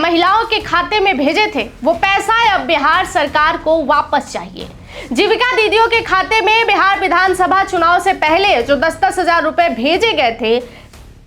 महिलाओं के खाते में भेजे थे वो पैसा अब बिहार सरकार को वापस चाहिए। जीविका दीदियों के खाते में बिहार विधानसभा चुनाव से पहले जो 10-10 हजार रुपए भेजे गए थे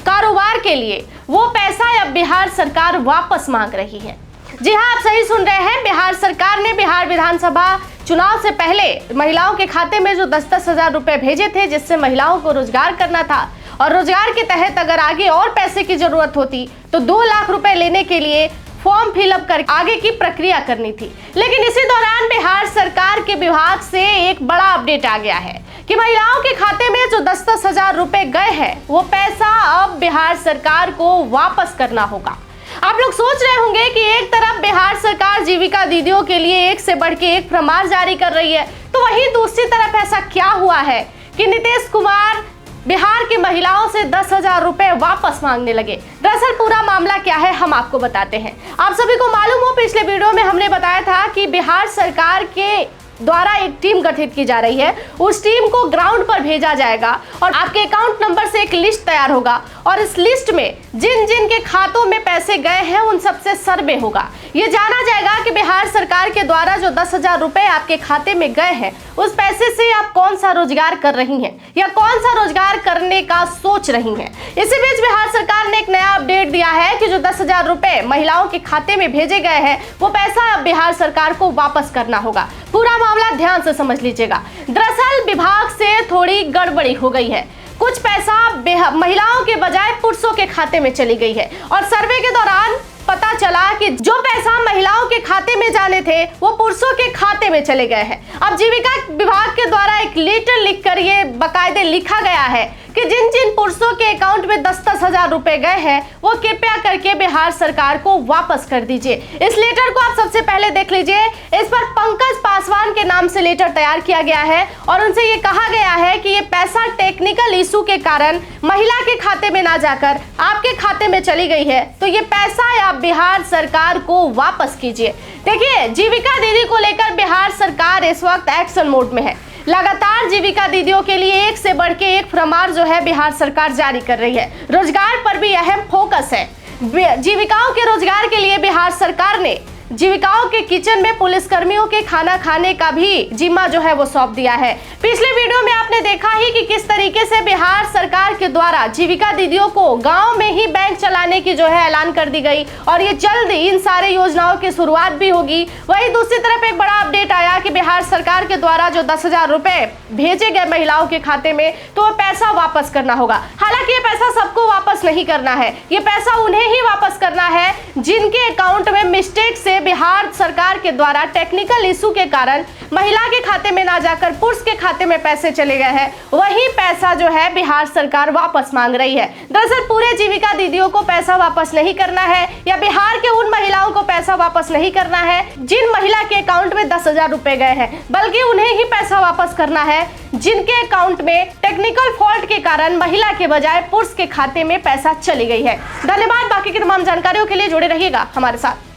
कारोबार के लिए, वो पैसा अब बिहार सरकार वापस मांग रही है। जी हाँ, आप सही सुन रहे हैं। बिहार सरकार ने बिहार विधानसभा चुनाव से पहले महिलाओं के खाते में जो 10-10 हजार रुपए भेजे थे, जिससे महिलाओं को रोजगार करना था, और रोजगार के तहत अगर आगे और पैसे की जरूरत होती तो 2 लाख रुपए लेने के लिए फॉर्म फिलअप कर आगे की प्रक्रिया करनी थी। लेकिन इसी दौरान बिहार सरकार के विभाग से एक बड़ा अपडेट आ गया है कि महिलाओं के खाते में जो 10-10 हजार रुपए गए हैं वो पैसा अब बिहार सरकार को वापस करना होगा। आप लोग सोच रहे होंगे कि एक तरफ बिहार सरकार जीविका दीदियों के लिए एक से बढ़ के एक फरमान जारी कर रही है, तो वहीं दूसरी तरफ ऐसा क्या हुआ है कि नीतीश कुमार बिहार की महिलाओं से 10 हजार रुपए वापस मांगने लगे। दरअसल पूरा मामला क्या है हम आपको बताते हैं। आप सभी को मालूम हो, पिछले वीडियो में हमने बताया था कि बिहार सरकार के द्वारा एक टीम गठित की जा रही है। उस टीम को ग्राउंड पर भेजा जाएगा और आपके अकाउंट नंबर से एक लिस्ट तैयार होगा और इस लिस्ट में जिन जिन के खातों में पैसे गए हैं उन सबसे सर्वे होगा। ये जाना जाएगा कि बिहार सरकार के द्वारा जो 10 हजार रुपए आपके खाते में गए हैं उस पैसे से आप कौन सा रोजगार कर रही हैं या कौन सा रोजगार करने का सोच रही हैं। इसी बीच बिहार सरकार ने एक नया अपडेट दिया है कि जो 10 हजार रुपए महिलाओं के खाते में भेजे गए हैं वो पैसा अब बिहार सरकार को वापस करना होगा। पूरा मामला ध्यान से समझ लीजिएगा। दरअसल विभाग से थोड़ी गड़बड़ी हो गई है। कुछ पैसा महिलाओं के बजाय पुरुषों के खाते में चली गई है और सर्वे के दौरान पता चला कि जो पैसा महिलाओं के खाते में जाने थे वो पुरुषों के खाते में चले गए हैं। अब जीविका विभाग के द्वारा एक लेटर लिखकर ये बाकायदे लिखा गया है कि जिन जिन पुरुषों के अकाउंट में 10-10 हजार रुपए गए हैं वो कृपया करके बिहार सरकार को वापस कर दीजिए। इस लेटर को आप सबसे पहले देख लीजिए। इस पर पंकज पासवान के नाम से लेटर तैयार किया गया है और उनसे ये कहा गया है कि ये पैसा टेक्निकल इशू के कारण महिला के खाते में ना जाकर आपके खाते में चली गई है, तो ये पैसा आप बिहार सरकार को वापस कीजिए। देखिए, जीविका दीदी को लेकर बिहार सरकार इस वक्त एक्शन मोड में है। लगातार जीविका दीदियों के लिए एक से बढ़ के एक फरमान जो है बिहार सरकार जारी कर रही है। रोजगार पर भी अहम फोकस है। जीविकाओं के रोजगार के लिए बिहार सरकार ने जीविकाओं के किचन में पुलिस कर्मियों के खाना खाने का भी जिम्मा जो है वो सौंप दिया है। पिछले वीडियो में आपने देखा ही कि किस तरीके से बिहार सरकार के द्वारा जीविका दीदियों को गांव में ही बैंक चलाने की जो है ऐलान कर दी गई और ये जल्द इन सारे योजनाओं की शुरुआत भी होगी। वहीं दूसरी तरफ एक बड़ा अपडेट आया कि बिहार सरकार के द्वारा जो 10 हजार रुपए भेजे गए महिलाओं के खाते में, तो वो पैसा वापस करना होगा। हालांकि ये पैसा सबको वापस नहीं करना है, ये पैसा उन्हें ही वापस करना है जिनके अकाउंट में मिस्टेक से बिहार सरकार के द्वारा टेक्निकल इशू के कारण महिला के खाते में ना जाकर पुरुष के खाते में पैसे चले गए हैं। वही पैसा जो है बिहार सरकार वापस मांग रही है। दरअसल पूरे जीविका दीदियों को पैसा वापस नहीं करना है या बिहार के उन महिलाओं को पैसा वापस नहीं करना है जिन महिला के अकाउंट में 10 हजार रुपए गए हैं, बल्कि उन्हें ही पैसा वापस करना है जिनके अकाउंट में टेक्निकल फॉल्ट के कारण महिला के बजाय पुरुष के खाते में पैसा चली गई है। धन्यवाद। बाकी की तमाम जानकारियों के लिए जुड़े रहिएगा हमारे साथ।